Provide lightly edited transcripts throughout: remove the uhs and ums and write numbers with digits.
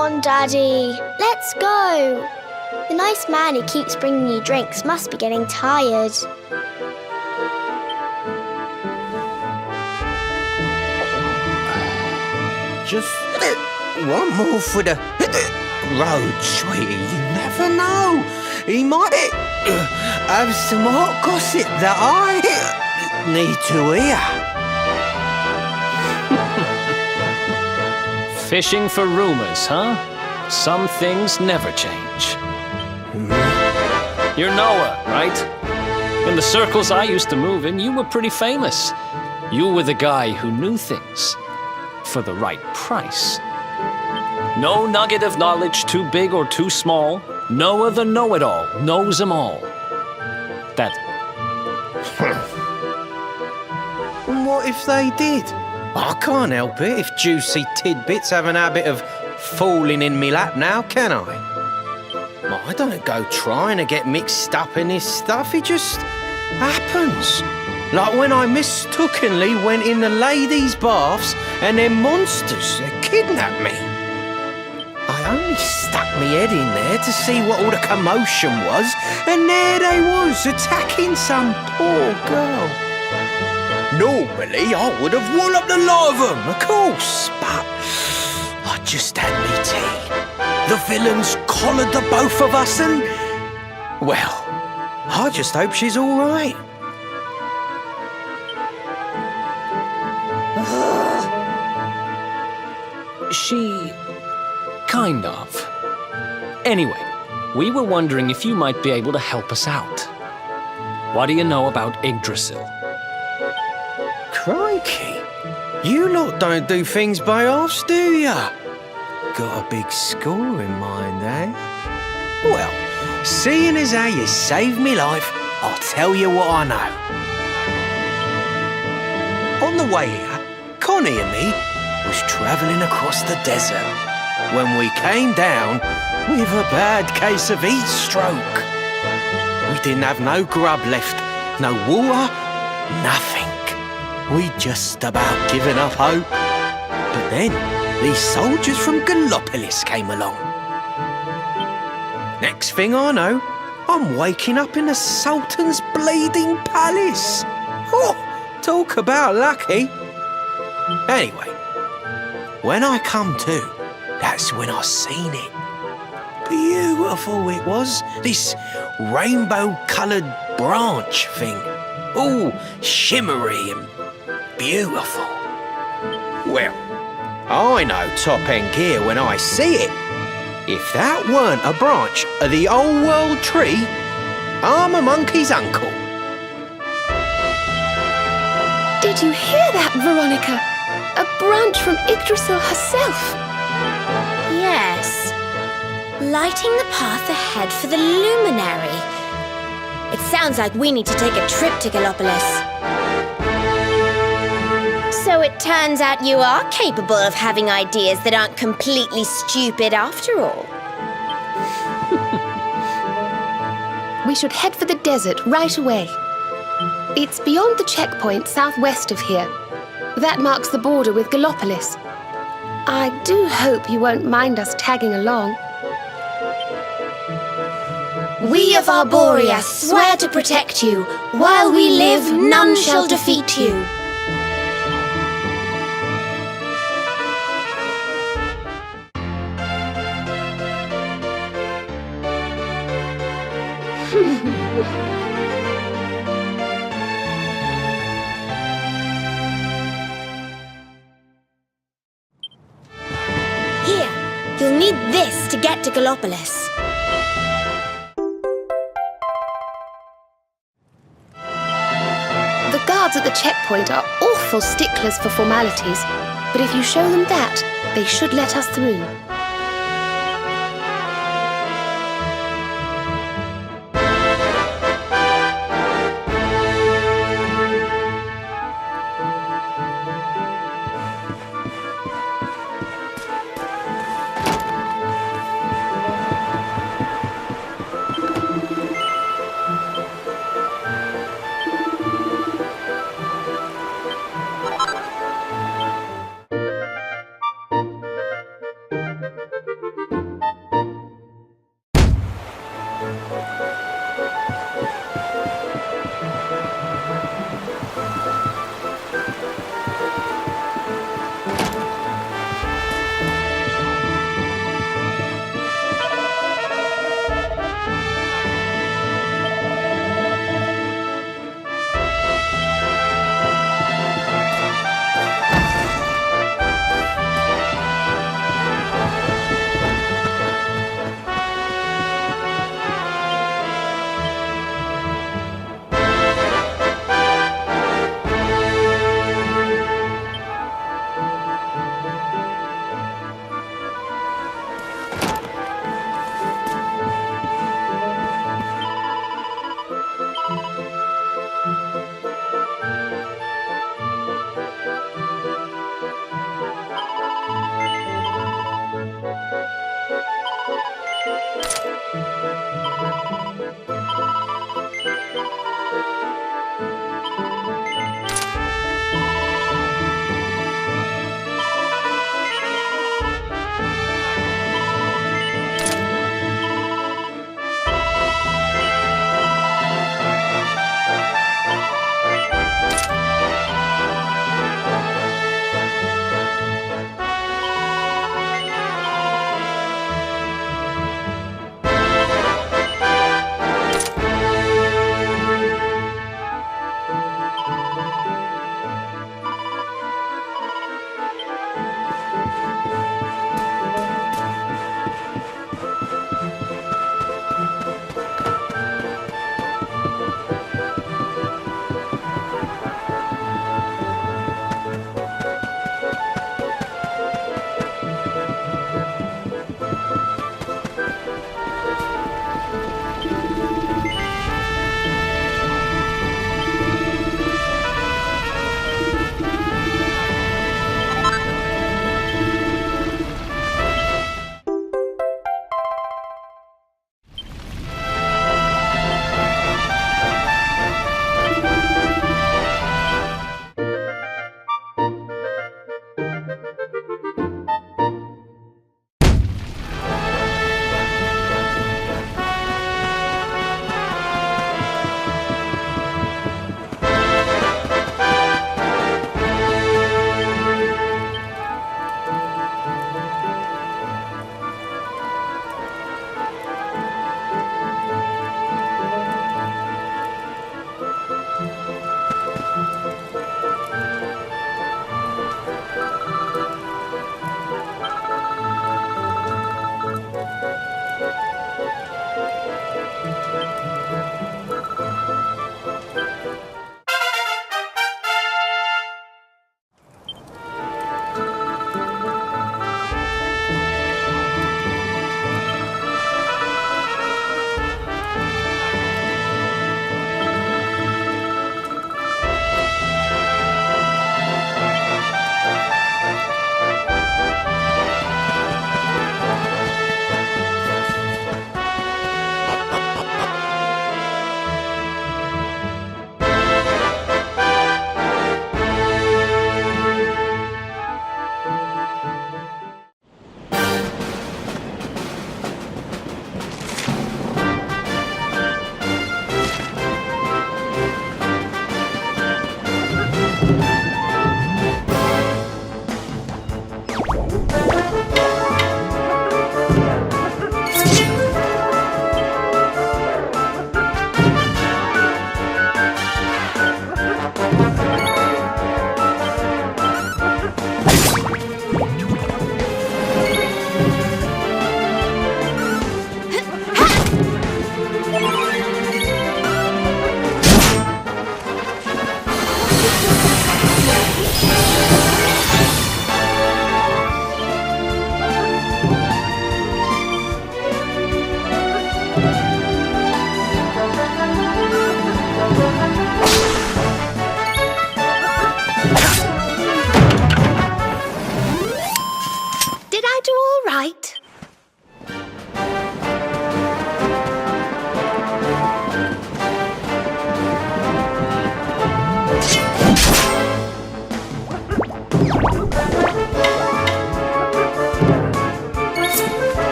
on, Daddy. Let's go. The nice man who keeps bringing you drinks must be getting tired. Just one more for the road, sweetie. You never know. He might have some hot gossip that I need to hear. Fishing for rumors, huh? Some things never change. You're Noah, right? In the circles I used to move in, you were pretty famous. You were the guy who knew things for the right price. No nugget of knowledge too big or too small. Noah the know-it-all knows them all. That... And what if they did? I can't help it if juicy tidbits have an habit of falling in me lap now, can I? I don't go trying to get mixed up in this stuff, it just happens. Like when I mistakenly went in the ladies' baths and them monsters kidnapped me. I only stuck me head in there to see what all the commotion was, and there they was, attacking some poor girl. Normally, I would have walloped the lot of them, of course, but I just had me tea. The villains collared the both of us and... well, I just hope she's all right. She... kind of. Anyway, we were wondering if you might be able to help us out. What do you know about Yggdrasil? Crikey, you lot don't do things by halves, do ya? Got a big score in mind, eh? Well, seeing as how you saved me life, I'll tell you what I know. On the way here, Connie and me was travelling across the desert when we came down with a bad case of heat stroke. We didn't have no grub left, no water, nothing. We'd just about given up hope. But then these soldiers from Gallopolis came along. Next thing I know, I'm waking up in the Sultan's bleeding palace. Oh, talk about lucky. Anyway, when I come to, that's when I seen it. Beautiful it was, this rainbow-coloured branch thing. All shimmery and beautiful. Well, I know top-end gear when I see it. If that weren't a branch of the old world tree, I'm a monkey's uncle. Did you hear that, Veronica? A branch from Yggdrasil herself. Yes. Lighting the path ahead for the luminary. It sounds like we need to take a trip to Gallopolis. So it turns out you are capable of having ideas that aren't completely stupid after all. We should head for the desert right away. It's beyond the checkpoint southwest of here. That marks the border with Gallopolis. I do hope you won't mind us tagging along. We of Arborea swear to protect you. While we live, none shall defeat you. Here, you'll need this to get to Gallopolis. The guards at the checkpoint are awful sticklers for formalities, but if you show them that, they should let us through.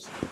see.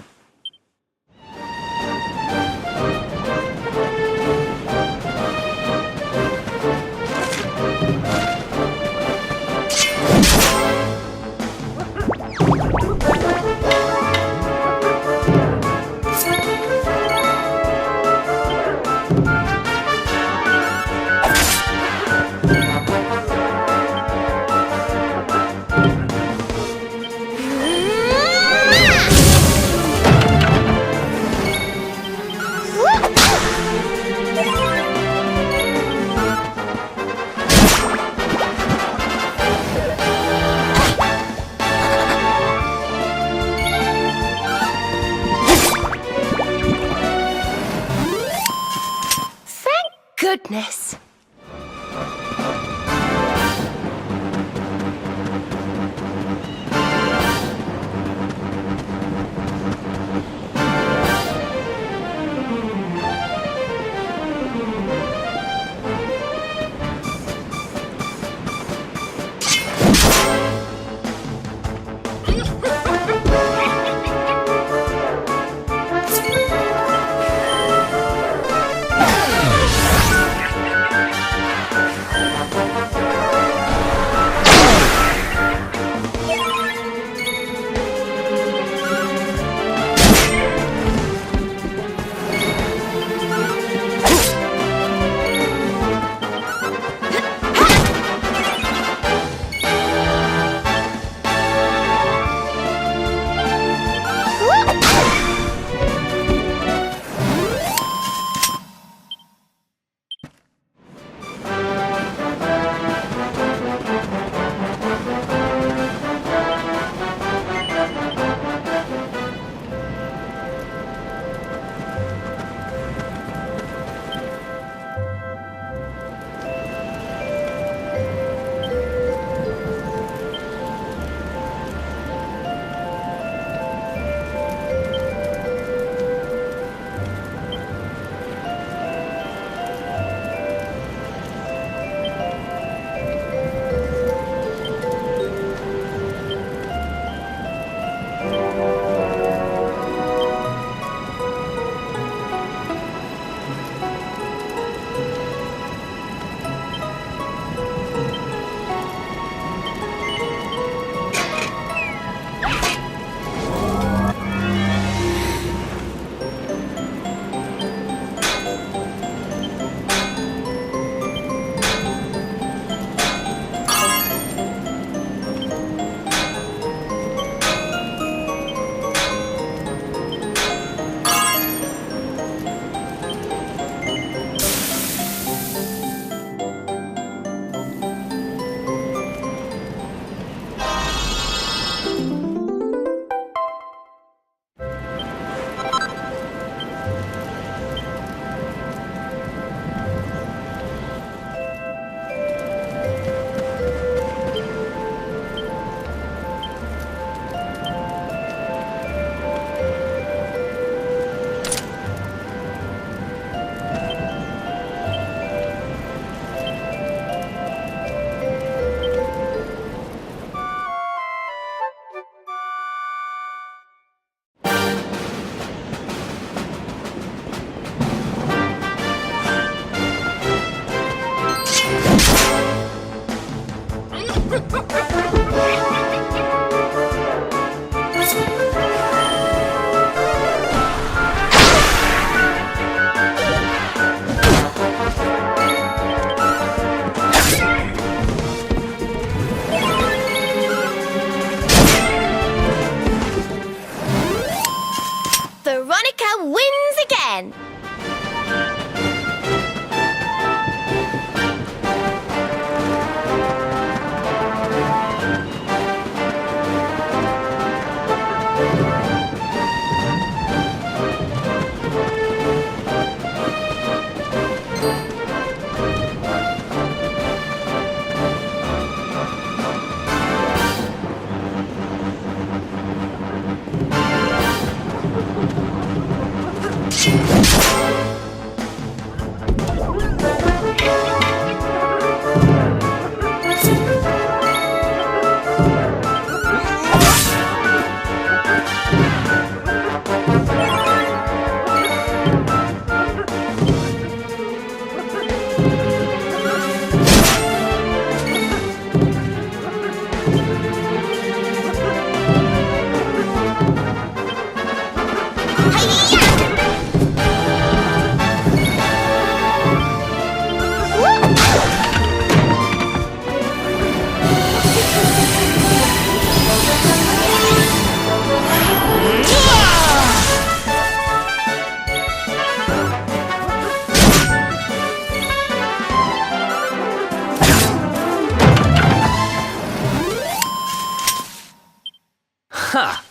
Ha!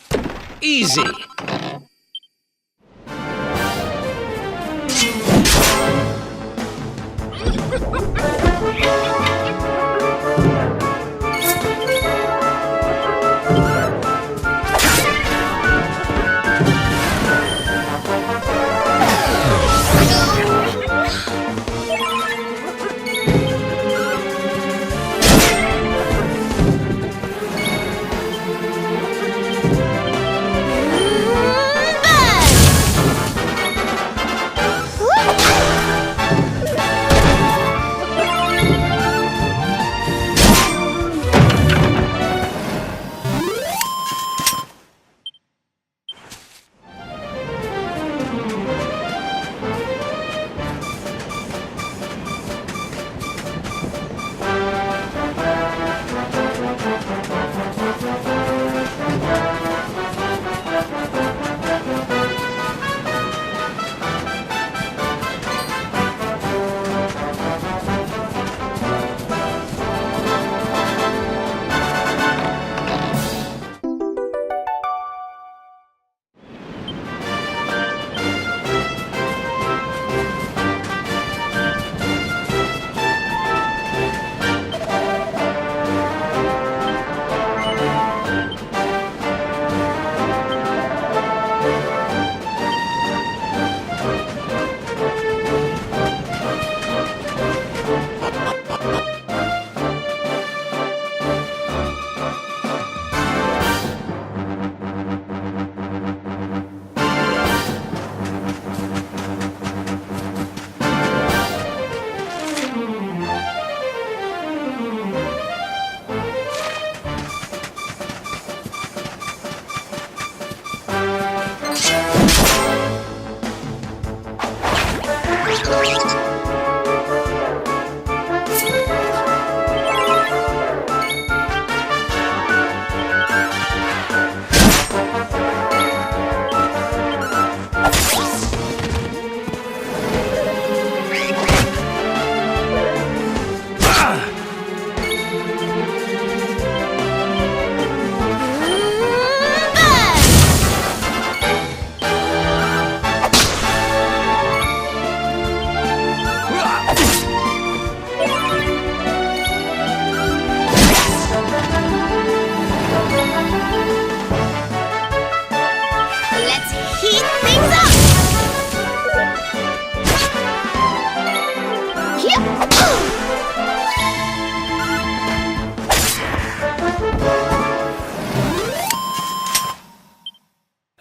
Easy!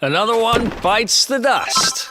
Another one bites the dust.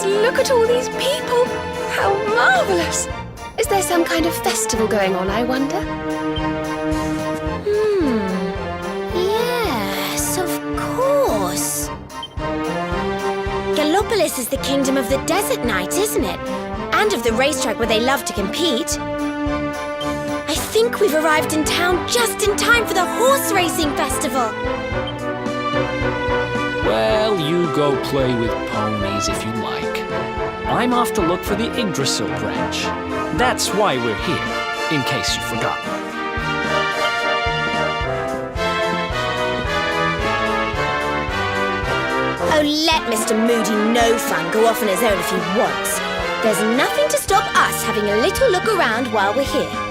look at all these people! How marvellous! Is there some kind of festival going on, I wonder? Yes, of course. Gallopolis is the kingdom of the desert knight, isn't it? And of the racetrack where they love to compete. I think we've arrived in town just in time for the horse racing festival. Well, you go play with ponies if you like. I'm off to look for the Yggdrasil branch. That's why we're here, in case you forgot. Oh, let Mr. Moody No Fun go off on his own if he wants. There's nothing to stop us having a little look around while we're here.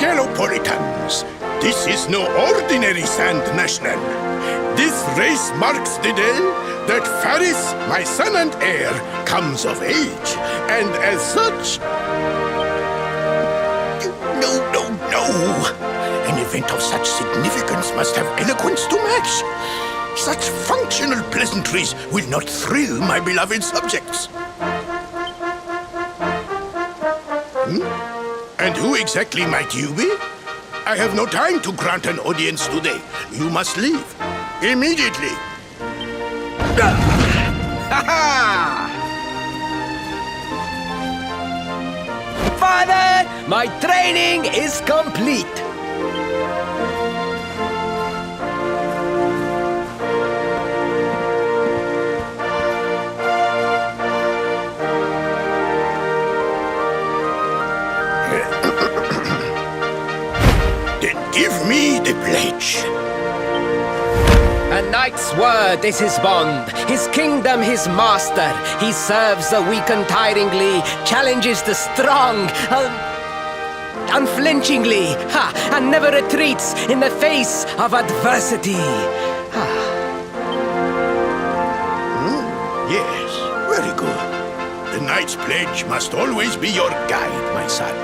Gallopolitans, this is no ordinary sand national. This race marks the day that Faris, my son and heir, comes of age. And as such... No. An event of such significance must have eloquence to match. Such functional pleasantries will not thrill my beloved subjects. And who exactly might you be? I have no time to grant an audience today. You must leave. Immediately. Father, my training is complete. give me the pledge. A knight's word is his bond, his kingdom his master. He serves the weak untiringly, challenges the strong unflinchingly, and never retreats in the face of adversity. Yes, very good. The knight's pledge must always be your guide, my son.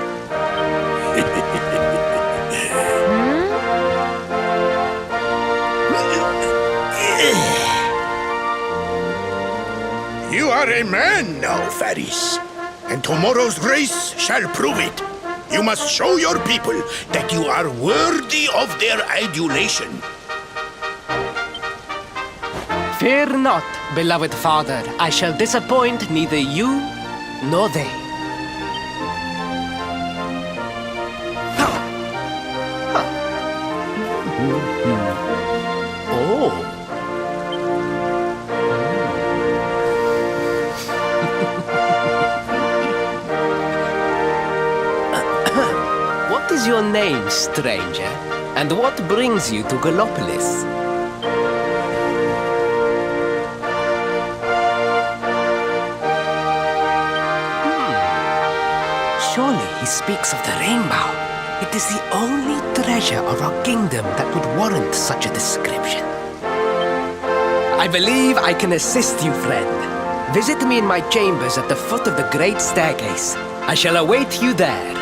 You are a man now, Faris, and tomorrow's race shall prove it. You must show your people that you are worthy of their adulation. Fear not, beloved father. I shall disappoint neither you nor they. Oh. What is your name, stranger? And what brings you to Gallopolis? Surely he speaks of the rainbow. It is the only treasure of our kingdom that would warrant such a description. I believe I can assist you, friend. Visit me in my chambers at the foot of the great staircase. I shall await you there.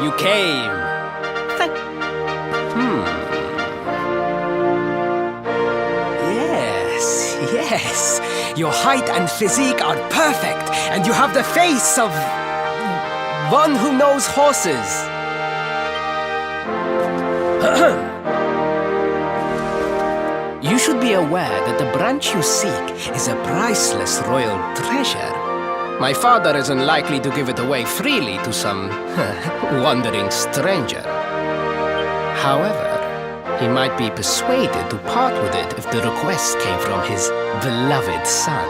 You came. Yes. Your height and physique are perfect, and you have the face of one who knows horses. You should be aware that the branch you seek is a priceless royal treasure. My father is unlikely to give it away freely to some wandering stranger. However, he might be persuaded to part with it if the request came from his beloved son.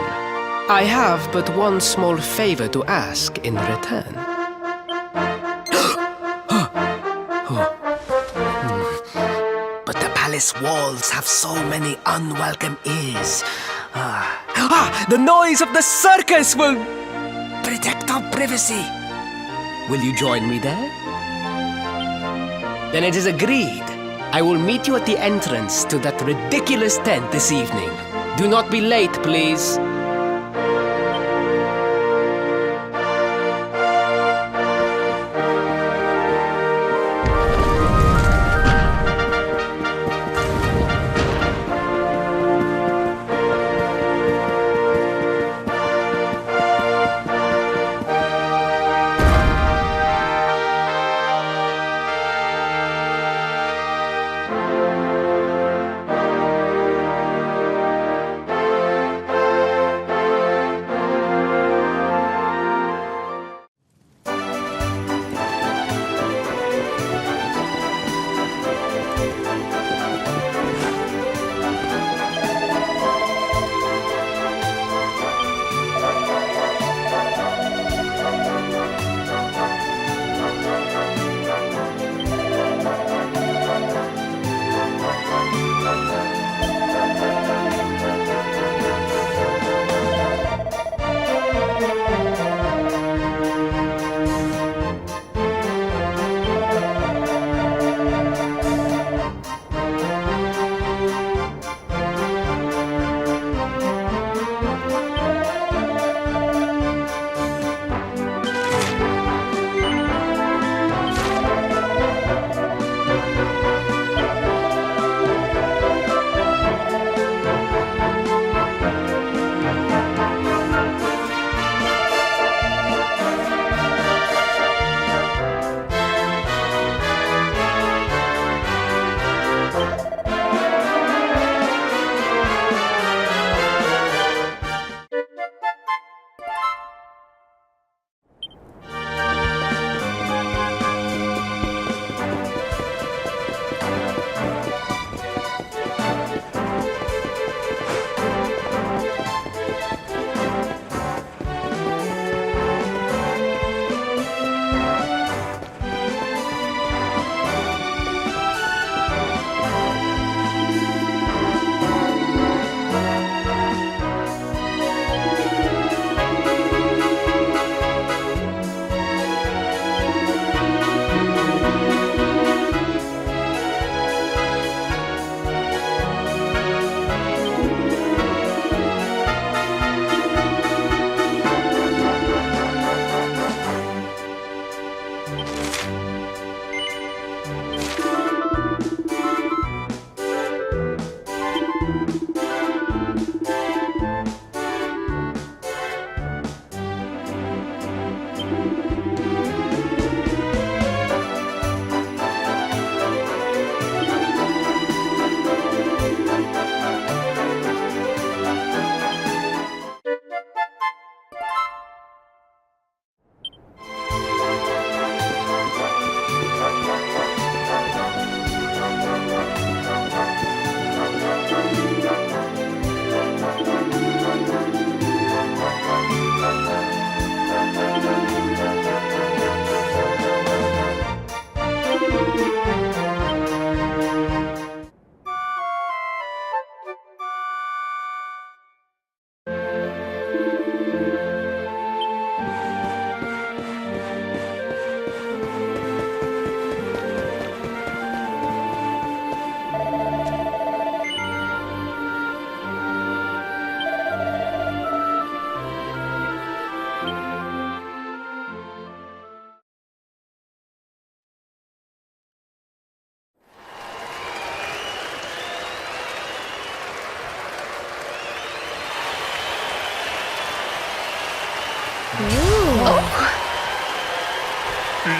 I have but one small favor to ask in return. But the palace walls have so many unwelcome ears. The noise of the circus will protect our privacy. Will you join me there? Then it is agreed. I will meet you at the entrance to that ridiculous tent this evening. Do not be late, please.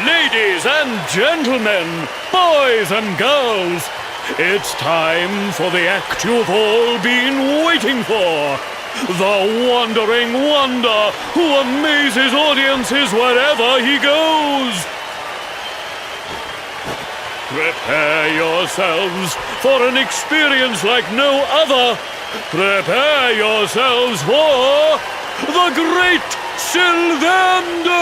Ladies and gentlemen, boys and girls, it's time for the act you've all been waiting for. The wandering wonder who amazes audiences wherever he goes. Prepare yourselves for an experience like no other. Prepare yourselves for the Great Sylvando!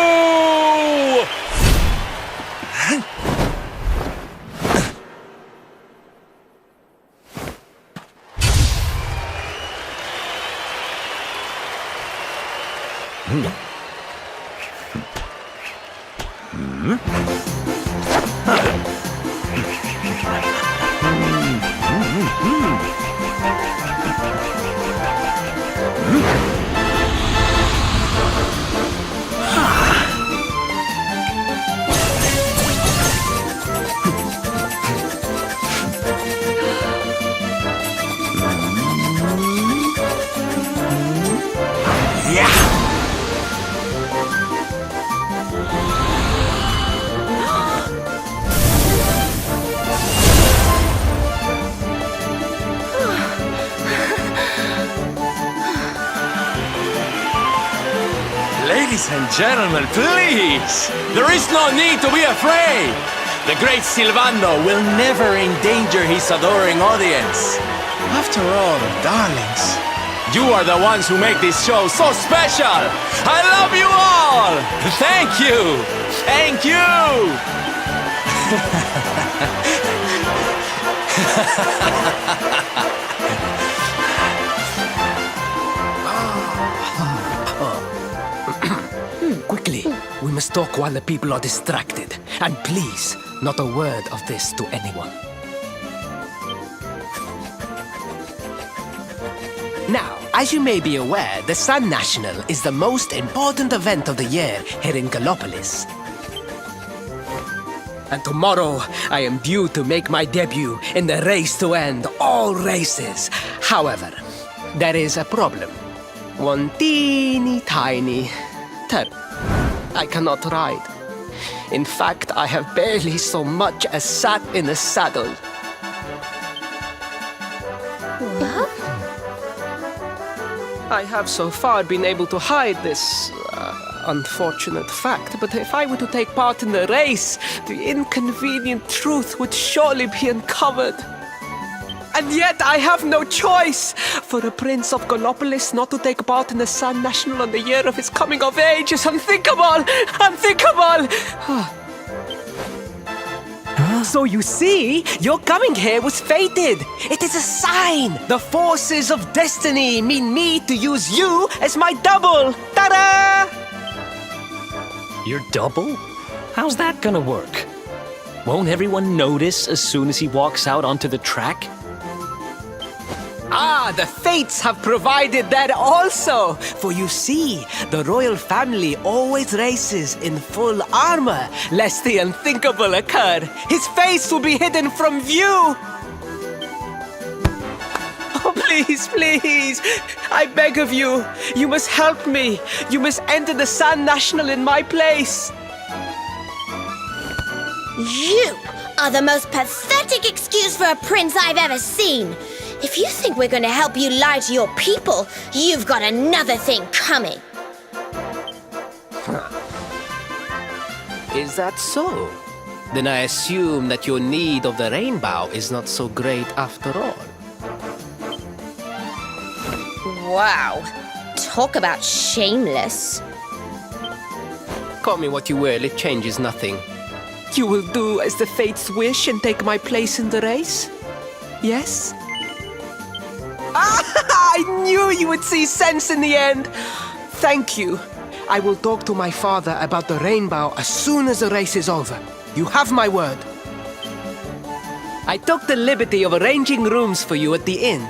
Ladies and gentlemen, please! There is no need to be afraid! The great Sylvando will never endanger his adoring audience. After all, darlings, you are the ones who make this show so special! I love you all! Thank you! Thank you! Quickly, we must talk while the people are distracted. And please, not a word of this to anyone. Now, as you may be aware, the Sun National is the most important event of the year here in Gallopolis. And tomorrow, I am due to make my debut in the race to end all races. However, there is a problem. One teeny tiny tab. I cannot ride. In fact, I have barely so much as sat in a saddle. What? I have so far been able to hide this unfortunate fact, but if I were to take part in the race, the inconvenient truth would surely be uncovered. And yet I have no choice. For a prince of Gallopolis not to take part in the Sun National on the year of his coming of age is unthinkable! Unthinkable! So you see, your coming here was fated. It is a sign. The forces of destiny mean me to use you as my double. Ta-da! Your double? How's that gonna work? Won't everyone notice as soon as he walks out onto the track? Ah, the fates have provided that also. For you see, the royal family always races in full armor, lest the unthinkable occur. His face will be hidden from view. Oh, please, please, I beg of you, you must help me. You must enter the Sun National in my place. You are the most pathetic excuse for a prince I've ever seen. If you think we're going to help you lie to your people, you've got another thing coming. Is that so? Then I assume that your need of the rainbow is not so great after all. Wow. Talk about shameless. Call me what you will, it changes nothing. You will do as the fates wish and take my place in the race? Yes? I knew you would see sense in the end. Thank you. I will talk to my father about the rainbow as soon as the race is over. You have my word. I took the liberty of arranging rooms for you at the inn.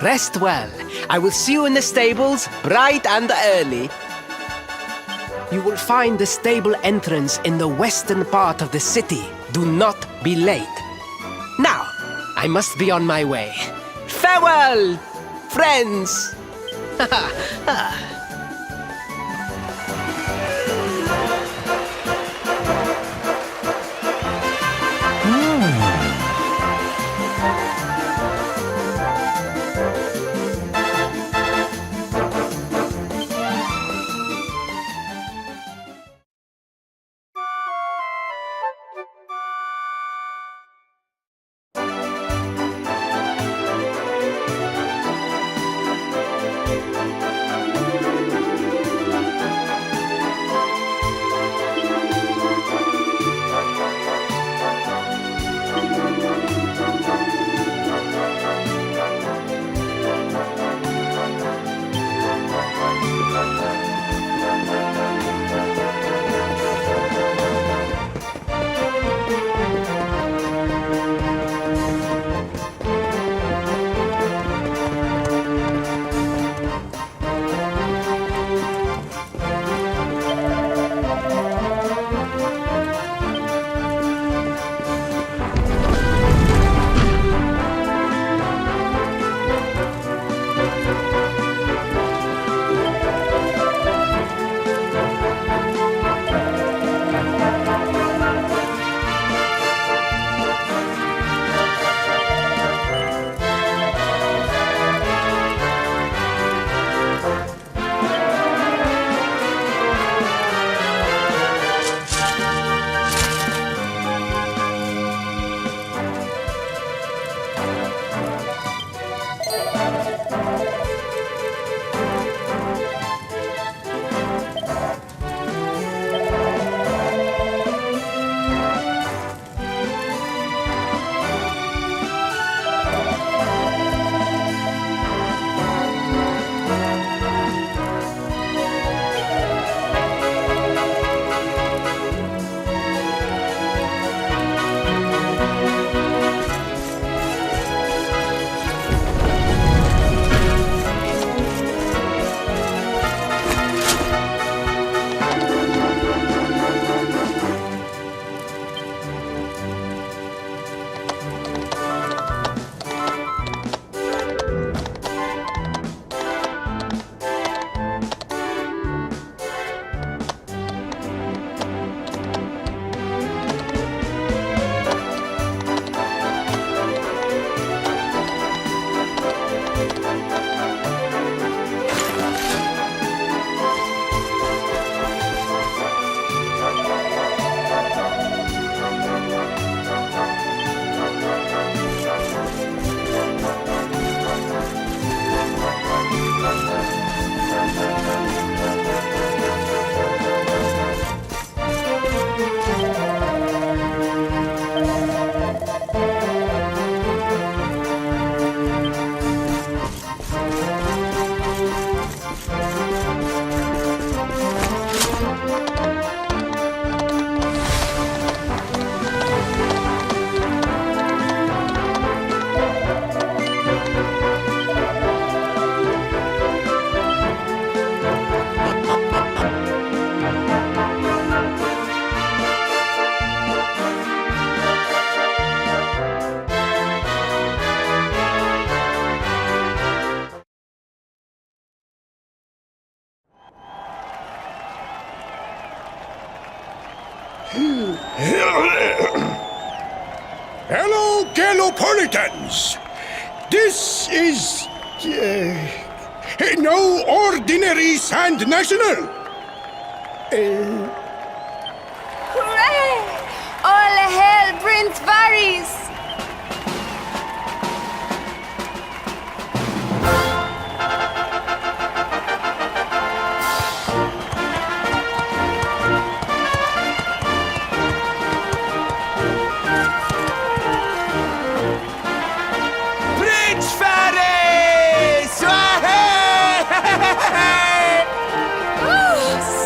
Rest well. I will see you in the stables, bright and early. You will find the stable entrance in the western part of the city. Do not be late. Now, I must be on my way. Farewell, friends! Hello, Gallopolitans! This is... no ordinary Sand National! Hooray! All hail Prince Varys!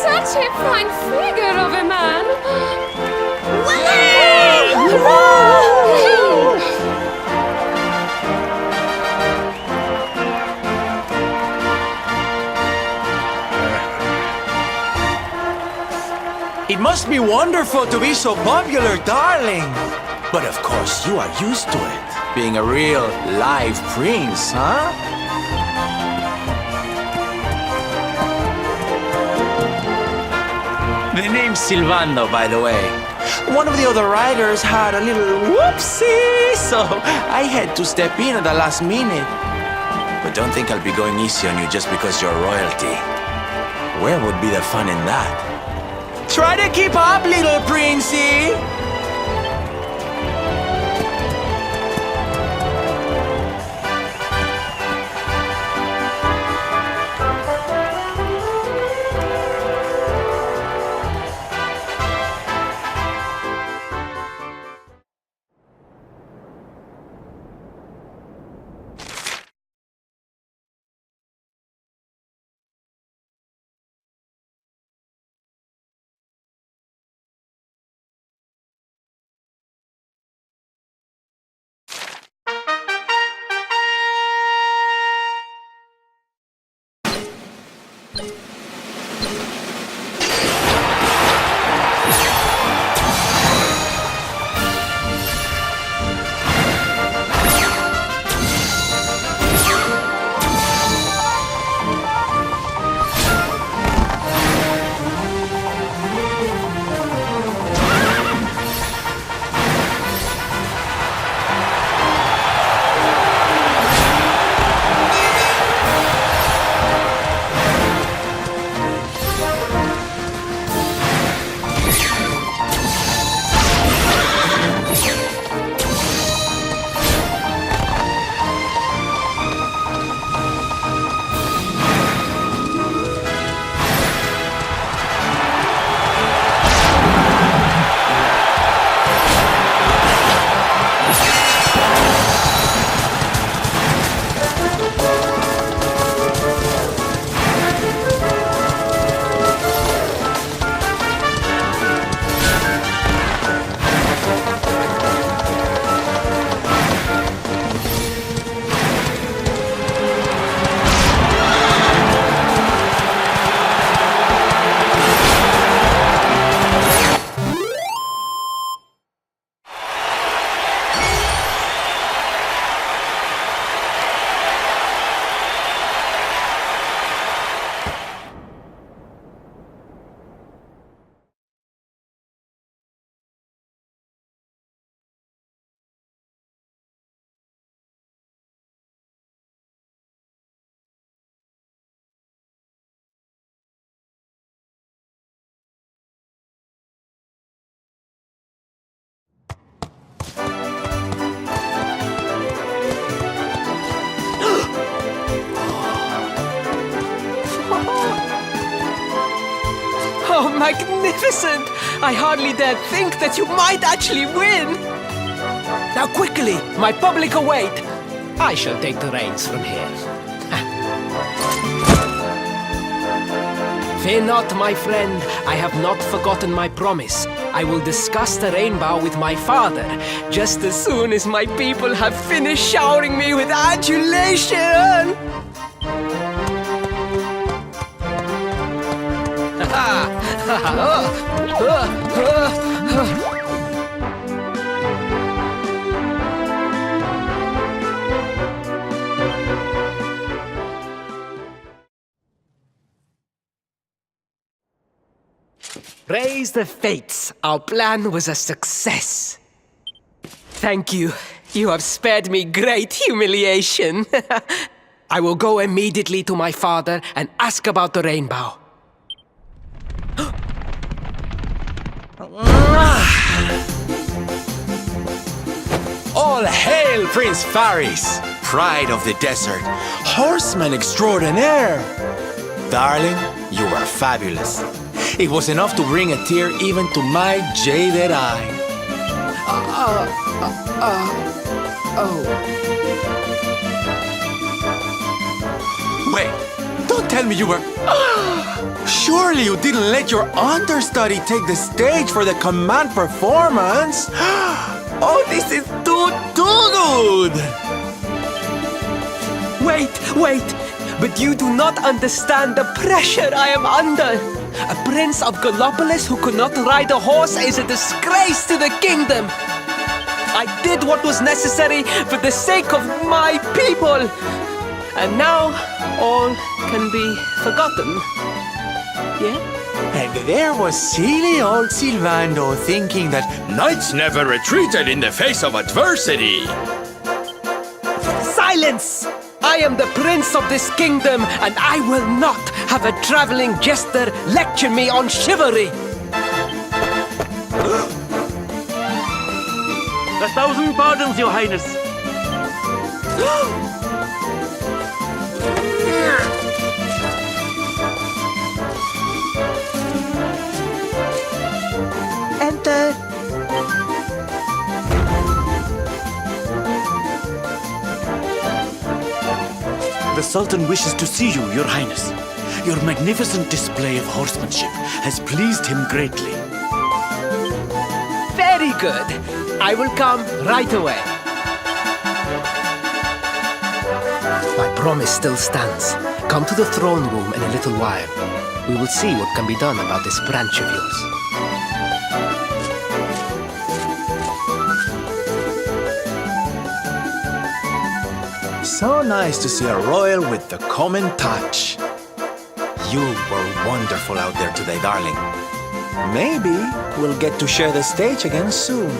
Such a fine figure of a man. It must be wonderful to be so popular, darling. But of course, you are used to it. Being a real live prince, huh? The name's Silvando, by the way. One of the other riders had a little whoopsie, so I had to step in at the last minute. But don't think I'll be going easy on you just because you're royalty. Where would be the fun in that? Try to keep up, little princey! Oh, magnificent! I hardly dared think that you might actually win! Now quickly, my public await! I shall take the reins from here. Fear not, my friend, I have not forgotten my promise. I will discuss the rainbow with my father, just as soon as my people have finished showering me with adulation! Praise the fates. Our plan was a success. Thank you. You have spared me great humiliation. I will go immediately to my father and ask about the rainbow. All hail Prince Faris, pride of the desert, horseman extraordinaire. Darling, you were fabulous. It was enough to bring a tear even to my jaded eye. Wait, don't tell me you were... Surely you didn't let your understudy take the stage for the command performance? Oh, this is too good! Wait! But you do not understand the pressure I am under. A prince of Gallopolis who could not ride a horse is a disgrace to the kingdom. I did what was necessary for the sake of my people. And now, all can be forgotten. Yeah? And there was silly old Silvando thinking that knights never retreated in the face of adversity. Silence! I am the prince of this kingdom, and I will not have a traveling jester lecture me on chivalry. 1,000 pardons, Your Highness. Enter. The Sultan wishes to see you, Your Highness. Your magnificent display of horsemanship has pleased him greatly. Very good. I will come right away. My promise still stands. Come to the throne room in a little while. We will see what can be done about this branch of yours. So nice to see a royal with the common touch. You were wonderful out there today, darling. Maybe we'll get to share the stage again soon.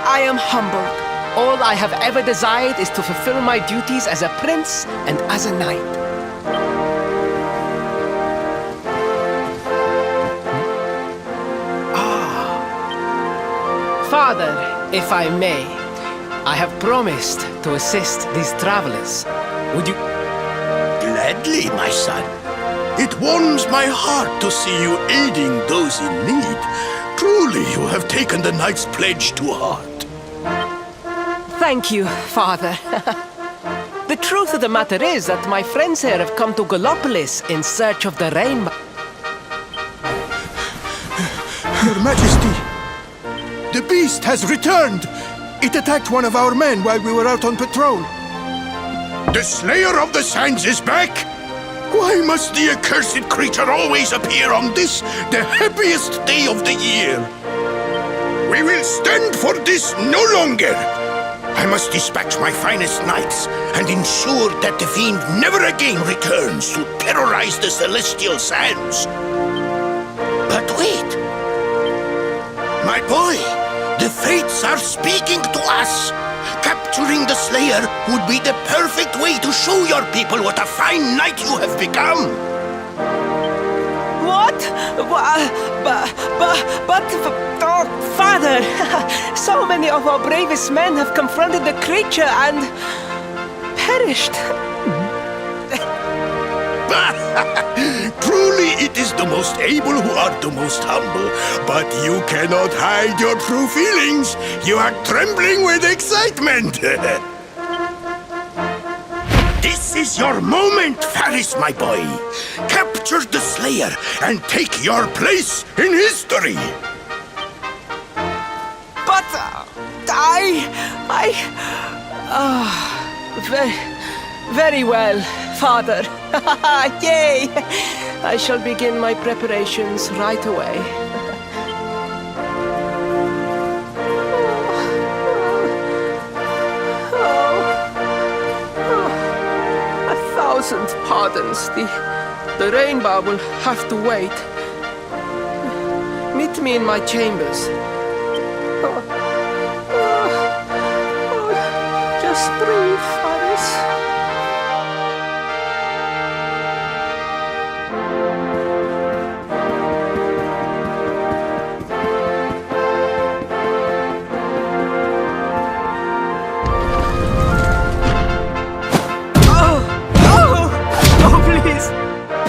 I am humbled. All I have ever desired is to fulfill my duties as a prince and as a knight. Father, if I may, I have promised to assist these travelers. Would you... Gladly, my son. It warms my heart to see you aiding those in need. Truly, you have taken the knight's pledge to heart. Thank you, Father. The truth of the matter is that my friends here have come to Gallopolis in search of the rainbow. Your Majesty, the beast has returned. It attacked one of our men while we were out on patrol. The Slayer of the Sands is back? Why must the accursed creature always appear on this, the happiest day of the year? We will stand for this no longer. I must dispatch my finest knights and ensure that the fiend never again returns to terrorize the celestial sands. But wait! My boy, the fates are speaking to us. Capturing the Slayer would be the perfect way to show your people what a fine knight you have become. What? Father, so many of our bravest men have confronted the creature and perished. Truly, it is the most able who are the most humble. But you cannot hide your true feelings. You are trembling with excitement. This is your moment, Faris, my boy. Capture the Slayer and take your place in history. But very well, Father. Yay! I shall begin my preparations right away. A thousand pardons. The rainbow will have to wait. Meet me in my chambers. Just breathe, Faris.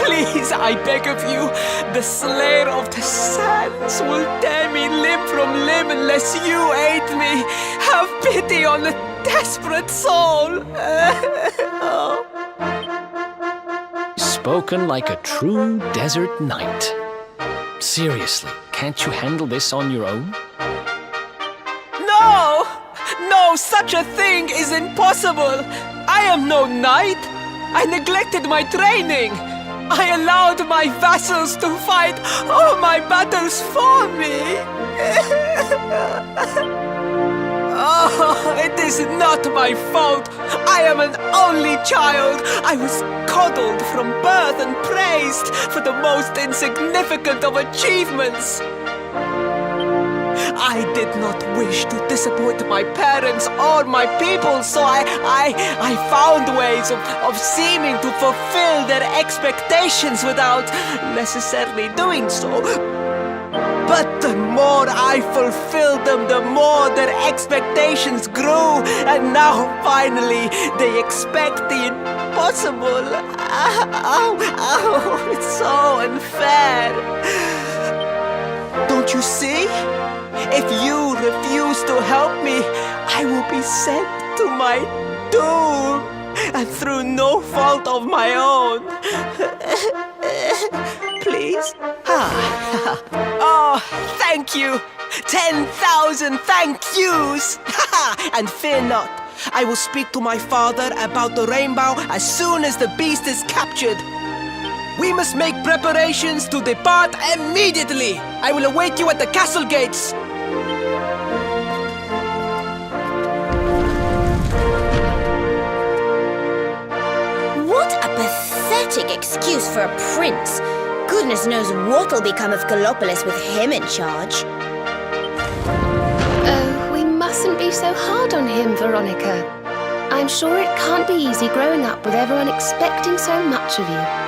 Please, I beg of you, the Slayer of the Sands will tear me limb from limb unless you aid me. Have pity on the desperate soul. Spoken like a true desert knight. Seriously, can't you handle this on your own? No, such a thing is impossible. I am no knight. I neglected my training. I allowed my vassals to fight all my battles for me. Oh, it is not my fault. I am an only child. I was coddled from birth and praised for the most insignificant of achievements. I did not wish to disappoint my parents or my people, so I found ways of seeming to fulfill their expectations without necessarily doing so. But the more I fulfilled them, the more their expectations grew, and now finally they expect the impossible. Oh, it's so unfair. Don't you see? If you refuse to help me, I will be sent to my doom, and through no fault of my own. Please? Oh, thank you! 10,000 thank yous! And fear not, I will speak to my father about the rainbow as soon as the beast is captured. We must make preparations to depart immediately. I will await you at the castle gates. What a pathetic excuse for a prince. Goodness knows what'll become of Gallopolis with him in charge. Oh, we mustn't be so hard on him, Veronica. I'm sure it can't be easy growing up with everyone expecting so much of you.